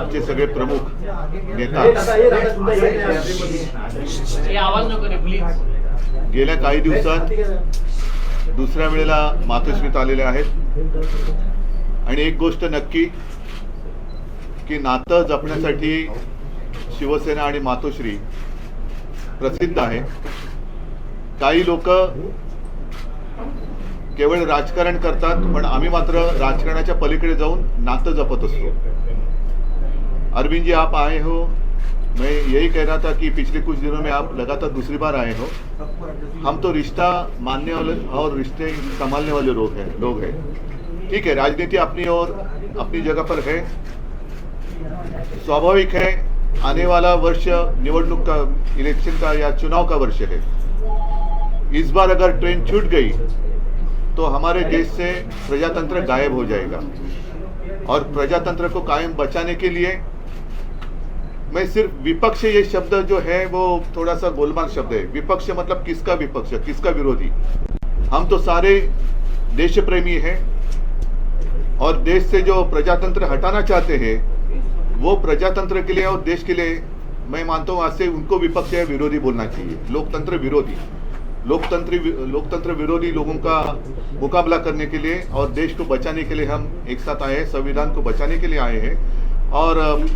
आमचे सगळे प्रमुख नेता गेल्या काही दिवसात दुसऱ्या वेळेला मातोश्रीत आलेले आहेत आणि एक गोष्ट नक्की की नातं जपण्यासाठी शिवसेना आणि मातोश्री प्रसिद्ध आहे. काही लोक केवळ राजकारण करतात, पण आम्ही मात्र राजकारणाच्या पलीकडे जाऊन नातं जपत असतो. अरविंद जी, आप आए हो, मैं यही कह रहा था कि पिछले कुछ दिनों में आप लगातार दूसरी बार आए हो. हम तो रिश्ता मानने वाले और रिश्ते संभालने वाले लोग हैं. ठीक है, राजनीति अपनी और अपनी जगह पर है. स्वाभाविक है, आने वाला वर्ष निवडणूक का, इलेक्शन का या चुनाव का वर्ष है. इस बार अगर ट्रेन छूट गई तो हमारे देश से प्रजातंत्र गायब हो जाएगा. और प्रजातंत्र को कायम बचाने के लिए मैं सिर्फ विपक्ष, ये शब्द जो है वो थोड़ा सा गोलमाल शब्द है. विपक्ष मतलब किसका विपक्ष, किसका विरोधी? हम तो सारे देश प्रेमी हैं और देश से जो प्रजातंत्र हटाना चाहते हैं वो प्रजातंत्र के लिए और देश के लिए मैं मानता हूँ आज से उनको विपक्ष या विरोधी बोलना चाहिए. लोकतंत्र विरोधी, लोकतंत्र विरोधी लोगों का मुकाबला करने के लिए और देश को बचाने के लिए हम एक साथ आए हैं, संविधान को बचाने के लिए आए हैं. और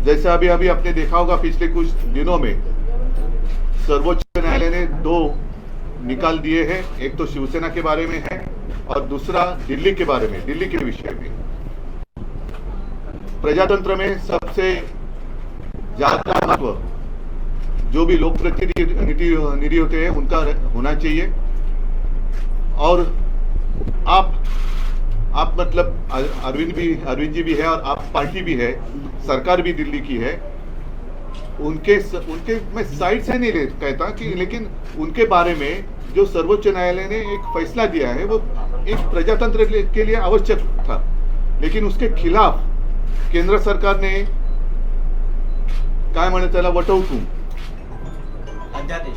जैसे अभी आपने देखा होगा पिछले कुछ दिनों में सर्वोच्च न्यायालय ने 2 निकाल दिए हैं. एक तो शिवसेना के बारे में है और दूसरा दिल्ली के बारे में, दिल्ली के विषय में. प्रजातंत्र में सबसे ज्यादा महत्व जो भी लोक प्रतिनिधि होते हैं उनका होना चाहिए. और आप मतलब अरविंद जी भी है और आप पार्टी भी है, सरकार भी दिल्ली की है. उनके मैं साइड से नहीं कहता कि, लेकिन उनके बारे में जो सर्वोच्च न्यायालय ने एक फैसला दिया है वो एक प्रजातंत्र के लिए आवश्यक था, लेकिन उसके खिलाफ केंद्र सरकार ने काय म्हणतात त्याला वटहुकूम,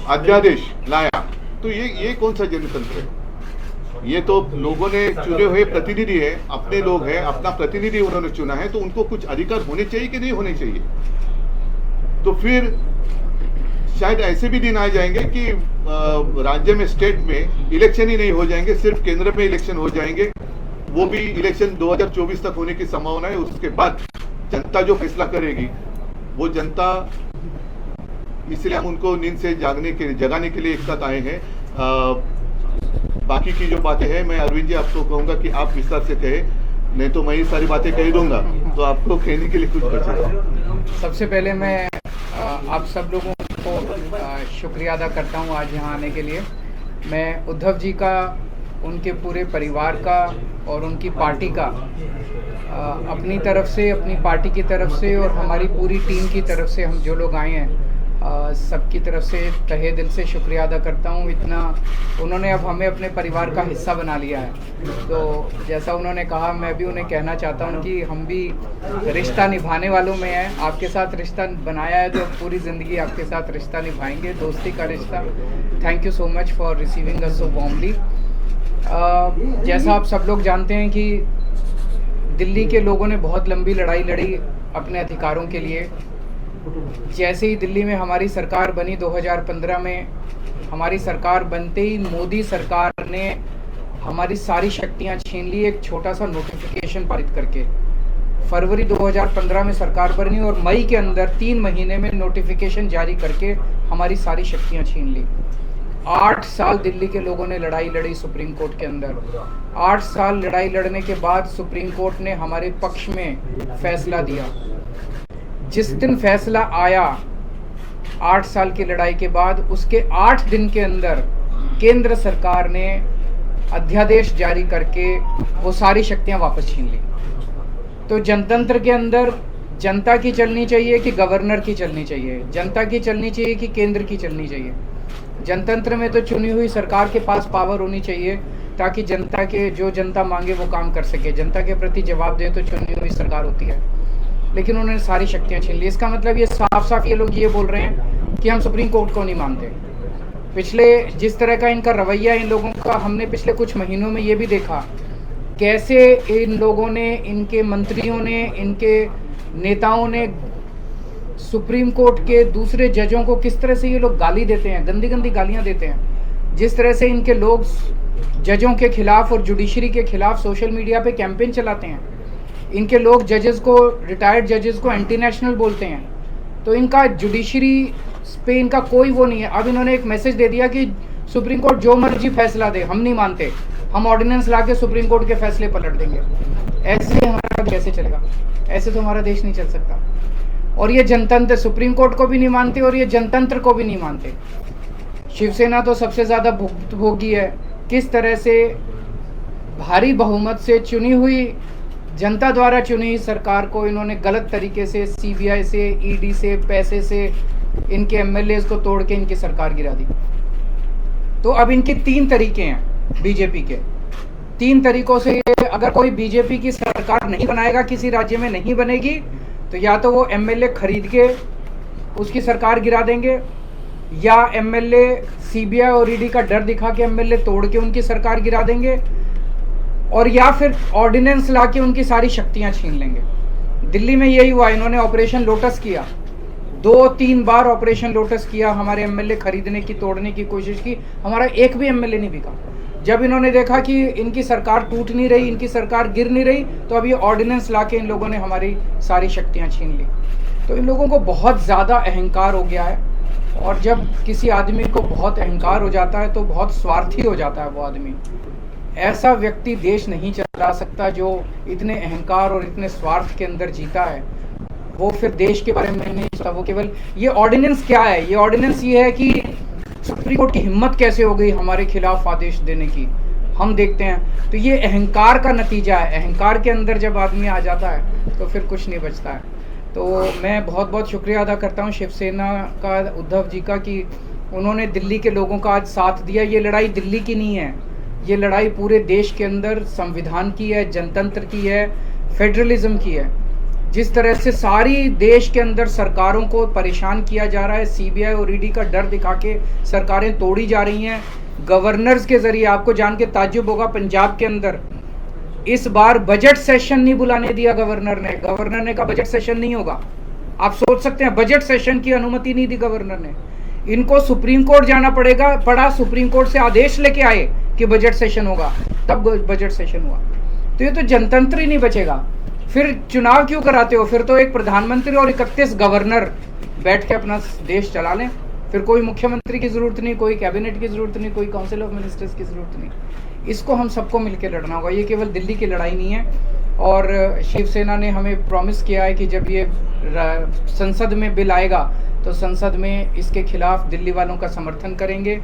अध्यादेश लाया. तो ये कौन सा जनतंत्र है? ये तो लोगों ने चुने हुए प्रतिनिधि है, अपने लोग हैं, अपना प्रतिनिधि उन्होंने चुना है, तो उनको कुछ अधिकार होने चाहिए कि नहीं होने चाहिए? तो फिर शायद ऐसे भी दिन आ जाएंगे कि राज्य में, स्टेट में इलेक्शन ही नहीं हो जाएंगे, सिर्फ केंद्र में इलेक्शन हो जाएंगे. वो भी इलेक्शन 2024 तक होने की संभावना है. उसके बाद जनता जो फैसला करेगी वो जनता, इसलिए हम उनको नींद से जगाने के लिए एक साथ आए हैं. बाकी की जो बातें हैं मैं अरविंद जी आपको कहूंगा कि आप विस्तार से कहे, नहीं तो मैं ये सारी बातें कह दूंगा तो आपको कहने के लिए कुछ बचेगा. सबसे पहले मैं आप सब लोगों को शुक्रिया अदा करता हूँ आज यहाँ आने के लिए. मैं उद्धव जी का, उनके पूरे परिवार का और उनकी पार्टी का अपनी तरफ से, अपनी पार्टी की तरफ से और हमारी पूरी टीम की तरफ से, हम जो लोग आए हैं सबकी तरफ से तहे दिल से शुक्रिया अदा करता हूँ. इतना उन्होंने अब हमें अपने परिवार का हिस्सा बना लिया है. तो जैसा उन्होंने कहा, मैं भी उन्हें कहना चाहता हूँ कि हम भी रिश्ता निभाने वालों में हैं. आपके साथ रिश्ता बनाया है तो पूरी ज़िंदगी आपके साथ रिश्ता निभाएंगे, दोस्ती का रिश्ता. Thank you so much for receiving us so warmly. जैसा आप सब लोग जानते हैं कि दिल्ली के लोगों ने बहुत लंबी लड़ाई लड़ी अपने अधिकारों के लिए. जैसे ही दिल्ली में हमारी सरकार बनी 2015 में, हमारी सरकार बनते ही मोदी सरकार ने हमारी सारी शक्तियां छीन ली एक छोटा सा नोटिफिकेशन पारित करके. फरवरी 2015 में सरकार बनी और मई के अंदर 3 महीने में नोटिफिकेशन जारी करके हमारी सारी शक्तियां छीन ली. 8 साल दिल्ली के लोगों ने लड़ाई लड़ी सुप्रीम कोर्ट के अंदर. 8 साल लड़ाई लड़ने के बाद सुप्रीम कोर्ट ने हमारे पक्ष में फैसला दिया. जिस दिन फैसला आया 8 साल की लड़ाई के बाद, उसके 8 दिन के अंदर केंद्र सरकार ने अध्यादेश जारी करके वो सारी शक्तियां वापस छीन ली. तो जनतंत्र के अंदर जनता की चलनी चाहिए कि गवर्नर की चलनी चाहिए, जनता की चलनी चाहिए कि केंद्र की चलनी चाहिए? जनतंत्र में तो चुनी हुई सरकार के पास पावर होनी चाहिए ताकि जनता के, जो जनता मांगे वो काम कर सके, जनता के प्रति जवाब दे तो चुनी हुई सरकार होती है. लेकिन उन्होंने सारी शक्तियां छीन ली. इसका मतलब ये साफ साफ ये लोग ये बोल रहे हैं कि हम सुप्रीम कोर्ट को नहीं मानते. पिछले जिस तरह का इनका रवैया इन लोगों का हमने पिछले कुछ महीनों में ये भी देखा कैसे इन लोगों ने, इनके मंत्रियों ने, इनके नेताओं ने सुप्रीम कोर्ट के दूसरे जजों को किस तरह से ये लोग गाली देते हैं, गंदी गंदी गालियां देते हैं। जिस तरह से इनके लोग जजों के खिलाफ और जुडिशरी के खिलाफ सोशल मीडिया पे कैंपेन चलाते हैं। इनके लोग जजेस को, रिटायर्ड जजेस को एंटी नेशनल बोलते हैं। तो इनका जुडिशरी पे इनका कोई वो नहीं है। अब इन्होंने एक मैसेज दे दिया कि सुप्रीम कोर्ट जो मर्जी फैसला दे, हम नहीं मानते, हम ऑर्डिनेंस ला के सुप्रीम कोर्ट के फैसले पलट देंगे। ऐसे हमारा कैसे चलेगा? ऐसे तो हमारा देश नहीं चल सकता। और ये जनतंत्र सुप्रीम कोर्ट को भी नहीं मानते और ये जनतंत्र को भी नहीं मानते। शिवसेना तो सबसे ज़्यादा भुक्तभोगी है। किस तरह से भारी बहुमत से चुनी हुई, जनता द्वारा चुनी हुई सरकार को इन्होंने गलत तरीके से सीबीआई से, ईडी से, पैसे से इनके एमएलएज को तोड़ के इनकी सरकार गिरा दी। तो अब इनके 3 तरीके हैं बीजेपी के। 3 तरीकों से अगर कोई बीजेपी की सरकार नहीं बनाएगा, किसी राज्य में नहीं बनेगी, तो या तो वो एमएलए खरीद के उसकी सरकार गिरा देंगे, या एमएलए सीबीआई और ईडी का डर दिखा के एमएलए तोड़ के उनकी सरकार गिरा देंगे, और या फिर ऑर्डिनेंस ला के उनकी सारी शक्तियां छीन लेंगे। दिल्ली में यही हुआ। इन्होंने ऑपरेशन लोटस किया, 2-3 बार ऑपरेशन लोटस किया, हमारे एमएलए खरीदने की, तोड़ने की कोशिश की, हमारा एक भी एमएलए नहीं बिका। जब इन्होंने देखा कि इनकी सरकार टूट नहीं रही, इनकी सरकार गिर नहीं रही, तो अब ये ऑर्डिनेंस ला के इन लोगों ने हमारी सारी शक्तियां छीन ली। तो इन लोगों को बहुत ज़्यादा अहंकार हो गया है, और जब किसी आदमी को बहुत अहंकार हो जाता है तो बहुत स्वार्थी हो जाता है वो आदमी। ऐसा व्यक्ति देश नहीं चला सकता जो इतने अहंकार और इतने स्वार्थ के अंदर जीता है। वो फिर देश के बारे में नहीं सोचता। वो केवल, ये ऑर्डिनेंस क्या है? ये ऑर्डिनेंस ये है कि सुप्रीम कोर्ट की हिम्मत कैसे हो गई हमारे खिलाफ आदेश देने की, हम देखते हैं। तो ये अहंकार का नतीजा है। अहंकार के अंदर जब आदमी आ जाता है तो फिर कुछ नहीं बचता है। तो मैं बहुत बहुत शुक्रिया अदा करता हूँ शिवसेना का, उद्धव जी का, कि उन्होंने दिल्ली के लोगों का आज साथ दिया। ये लड़ाई दिल्ली की नहीं है, ये लड़ाई पूरे देश के अंदर संविधान की है, जनतंत्र की है, फेडरलिज्म की है। जिस तरह से सारी देश के अंदर सरकारों को परेशान किया जा रहा है, सीबीआई और ईडी का डर दिखा के सरकारें तोड़ी जा रही हैं गवर्नर्स के जरिए। आपको जान के ताज्जुब होगा, पंजाब के अंदर इस बार बजट सेशन नहीं बुलाने दिया गवर्नर ने। गवर्नर ने कहा बजट सेशन नहीं होगा। आप सोच सकते हैं, बजट सेशन की अनुमति नहीं दी गवर्नर ने। इनको सुप्रीम कोर्ट जाना पड़ा, सुप्रीम कोर्ट से आदेश लेके आए कि बजट सेशन होगा, तब बजट सेशन हुआ। तो ये तो जनतंत्र ही नहीं बचेगा। फिर चुनाव क्यों कराते हो? फिर तो एक प्रधानमंत्री और 31 गवर्नर बैठ के अपना देश चला लें। फिर कोई मुख्यमंत्री की जरूरत नहीं, कोई कैबिनेट की जरूरत नहीं, कोई काउंसिल ऑफ मिनिस्टर्स की जरूरत नहीं। इसको हम सबको मिलकर लड़ना होगा। ये केवल दिल्ली की लड़ाई नहीं है। और शिवसेना ने हमें प्रॉमिस किया है कि जब ये संसद में बिल आएगा तो संसद में इसके खिलाफ दिल्ली वालों का समर्थन करेंगे।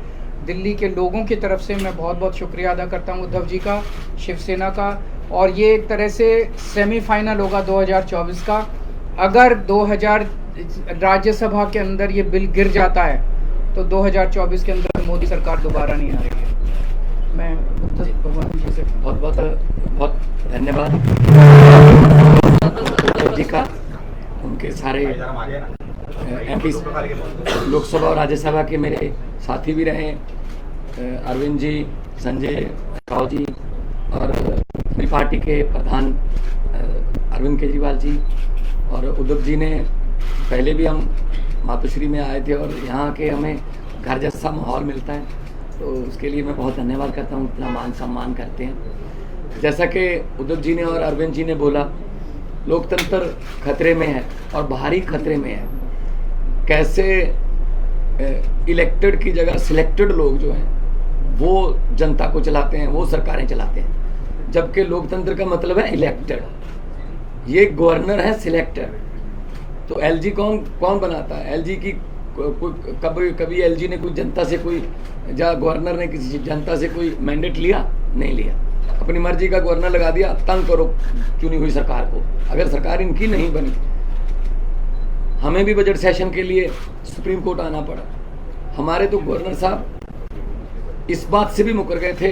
दिल्ली के लोगों की तरफ से मैं बहुत बहुत शुक्रिया अदा करता हूँ उद्धव जी का, शिवसेना का। और ये एक तरह से सेमीफाइनल होगा 2024 का। अगर 2000 राज्यसभा के अंदर ये बिल गिर जाता है तो 2024 के अंदर मोदी सरकार दोबारा नहीं आ रही है। मैं भगवान जी से बहुत धन्यवाद उद्धव जी का, उनके सारे एमपी लोकसभा और राज्यसभा के मेरे साथी भी रहे, अरविंद जी, संजय राव जी, और मेरी पार्टी के प्रधान अरविंद केजरीवाल जी, और उद्धव जी ने पहले भी हम मातोश्री में आए थे और यहाँ के हमें घर जैसा माहौल मिलता है, तो उसके लिए मैं बहुत धन्यवाद करता हूँ। इतना मान सम्मान करते हैं। जैसा कि उद्धव जी ने और अरविंद जी ने बोला, लोकतंत्र खतरे में है और भारी खतरे में है। कैसे इलेक्टेड की जगह सिलेक्टेड लोग जो हैं वो जनता को चलाते हैं, वो सरकारें चलाते हैं, जबकि लोकतंत्र का मतलब है इलेक्टेड। ये गवर्नर है सिलेक्टेड। तो एलजी कौन बनाता है? एलजी की कभी एलजी ने कोई जनता से कोई गवर्नर ने किसी जनता से कोई मैंडेट लिया? नहीं लिया। अपनी मर्जी का गवर्नर लगा दिया, तंग करो चुनी हुई सरकार को। अगर सरकार इनकी नहीं बनी, हमें भी बजट सेशन के लिए सुप्रीम कोर्ट आना पड़ा। हमारे तो गवर्नर साहब इस बात से भी मुकर गए थे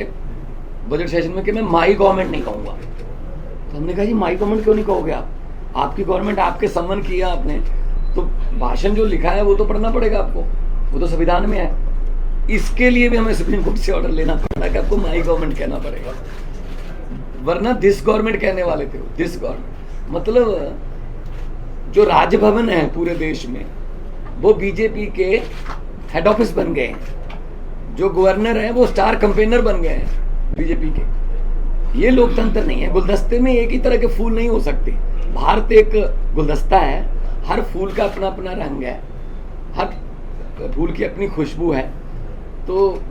बजट सेशन में कि मैं माई गवर्नमेंट नहीं कहूँगा। तो हमने कहा जी माई गवर्नमेंट क्यों नहीं कहोगे आप? आपकी गवर्नमेंट, आपके सम्मान किया आपने, तो भाषण जो लिखा है वो तो पढ़ना पड़ेगा आपको, वो तो संविधान में है। इसके लिए भी हमें सुप्रीम कोर्ट से ऑर्डर लेना पड़ा कि आपको माई गवर्नमेंट कहना पड़ेगा। वरना दिस गवर्नमेंट कहने वाले थे, दिस गवर्नमेंट मतलब जो राजभवन है पूरे देश में वो बीजेपी के हेड ऑफिस बन गए हैं, जो गवर्नर हैं वो स्टार कैंपेनर बन गए हैं बीजेपी के। ये लोकतंत्र नहीं है। गुलदस्ते में एक ही तरह के फूल नहीं हो सकते। भारत एक गुलदस्ता है, हर फूल का अपना अपना रंग है, हर फूल की अपनी खुशबू है। तो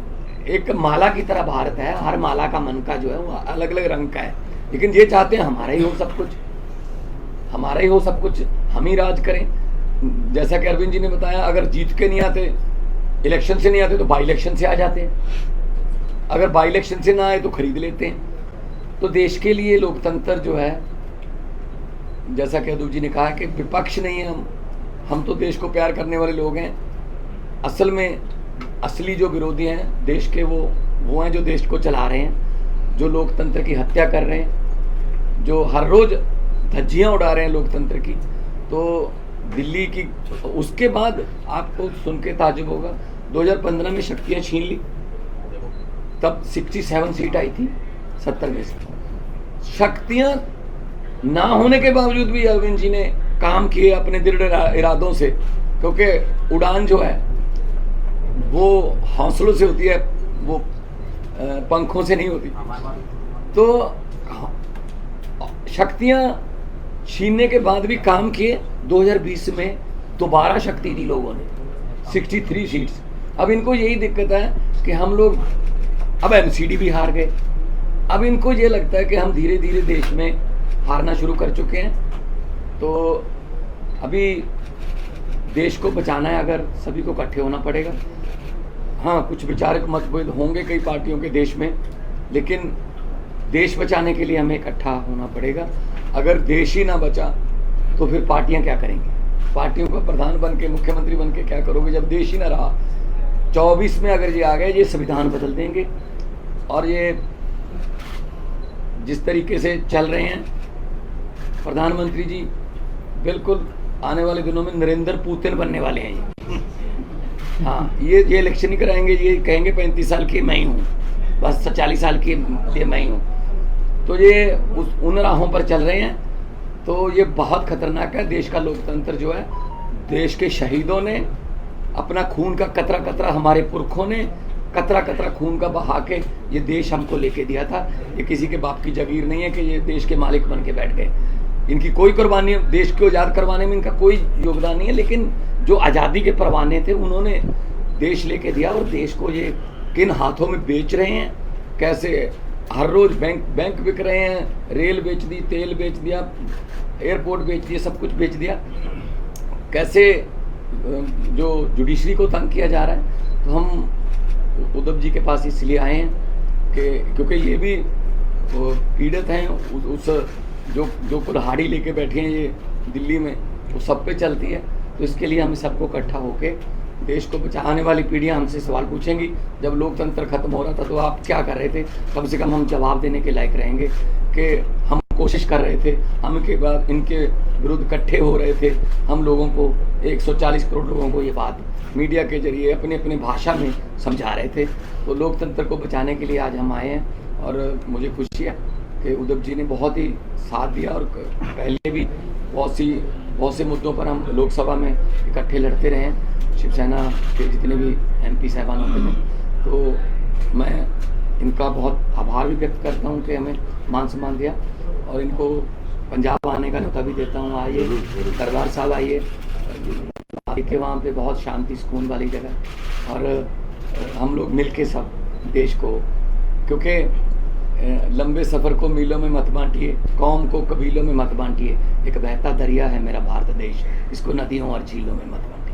एक माला की तरह भारत है, हर माला का मन का जो है वो अलग अलग रंग का है। लेकिन ये चाहते हैं हमारा ही हो सब कुछ, हमारा ही हो सब कुछ, हम ही राज करें। जैसा कि अरविंद जी ने बताया, अगर जीत के नहीं आते, इलेक्शन से नहीं आते तो बाई इलेक्शन से आ जाते हैं, अगर बाई इलेक्शन से ना आए तो खरीद लेते हैं। तो देश के लिए लोकतंत्र जो है, जैसा कि अदूप जी ने कहा कि विपक्ष नहीं है हम तो देश को प्यार करने वाले लोग हैं। असल में असली जो विरोधी हैं देश के वो हैं जो देश को चला रहे हैं, जो लोकतंत्र की हत्या कर रहे हैं, जो हर रोज धज्जियां उड़ा रहे हैं लोकतंत्र की। तो दिल्ली की, उसके बाद आपको सुन के ताजुब होगा, 2015 में शक्तियां छीन ली, तब 67 सीट आई थी 70 में से। शक्तियां ना होने के बावजूद भी अरविंद जी ने काम किए अपने दृढ़ इरादों से, क्योंकि उड़ान जो है वो हौसलों से होती है, वो पंखों से नहीं होती। तो शक्तियां छीनने के बाद भी काम किए। 2020 में दोबारा शक्ति दी लोगों ने, 63 सीट्स। अब इनको यही दिक्कत है कि हम लोग अब एमसीडी भी हार गए। अब इनको ये लगता है कि हम धीरे धीरे देश में हारना शुरू कर चुके हैं। तो अभी देश को बचाना है, अगर सभी को इकट्ठे होना पड़ेगा। हाँ, कुछ विचारक मतभेद होंगे कई पार्टियों के देश में, लेकिन देश बचाने के लिए हमें इकट्ठा होना पड़ेगा। अगर देश ही ना बचा तो फिर पार्टियां क्या करेंगी? पार्टियों का प्रधान बन के, मुख्यमंत्री बन के क्या करोगे जब देश ही ना रहा? 24 में अगर ये आ गए, ये संविधान बदल देंगे। और ये जिस तरीके से चल रहे हैं प्रधानमंत्री जी, बिल्कुल आने वाले दिनों में नरेंद्र पुतिन बनने वाले हैं ये। हाँ, ये इलेक्शन ही कराएंगे, ये कहेंगे 35 साल की मैं ही हूँ, बस 40 साल की लिए मैं ही हूँ। तो ये उन राहों पर चल रहे हैं। तो ये बहुत खतरनाक है। देश का लोकतंत्र जो है, देश के शहीदों ने अपना खून का कतरा कतरा, हमारे पुरखों ने कतरा कतरा खून का बहा के ये देश हमको लेके दिया था। ये किसी के बाप की जागीर नहीं है कि ये देश के मालिक बन के बैठ गए। इनकी कोई कुर्बानी, देश को आज़ाद करवाने में इनका कोई योगदान नहीं है, लेकिन जो आज़ादी के परवाने थे उन्होंने देश लेके दिया। और देश को ये किन हाथों में बेच रहे हैं, कैसे हर रोज बैंक बिक रहे हैं, रेल बेच दी, तेल बेच दिया, एयरपोर्ट बेच दिया, सब कुछ बेच दिया। कैसे जो जुडिशरी को तंग किया जा रहा है। तो हम उद्धव जी के पास इसलिए आए हैं कि क्योंकि ये भी पीड़ित हैं उस जो कुल्हाड़ी लेके बैठे हैं ये दिल्ली में, वो सब पे चलती है। तो इसके लिए हम सबको इकट्ठा होके देश को बचाने वाली पीढ़ियां हमसे सवाल पूछेंगी, जब लोकतंत्र खत्म हो रहा था तो आप क्या कर रहे थे? कम से कम हम जवाब देने के लायक रहेंगे कि हम कोशिश कर रहे थे, हम के बाद इनके विरुद्ध इकट्ठे हो रहे थे। हम लोगों को 140 करोड़ लोगों को ये बात मीडिया के जरिए अपने अपने भाषा में समझा रहे थे। तो लोकतंत्र को बचाने के लिए आज हम आए हैं। और मुझे खुशी है कि उद्धव जी ने बहुत ही साथ दिया, और पहले भी बहुत से मुद्दों पर हम लोकसभा में इकट्ठे लड़ते रहे हैं, शिवसेना के जितने भी MP साहबान होते थे। तो मैं इनका बहुत आभार भी व्यक्त करता हूं कि हमें मान सम्मान दिया, और इनको पंजाब आने का न्योता भी देता हूं। आइए दरबार साहब, आइए के वहाँ पे बहुत शांति सुकून वाली जगह, और हम लोग मिलके सब देश को, क्योंकि लंबे सफ़र को मीलों में मत बांटिए, कौम को कबीलों में मत बांटिए। एक बहता दरिया है मेरा भारत देश, इसको नदियों और झीलों में मत बांटिए।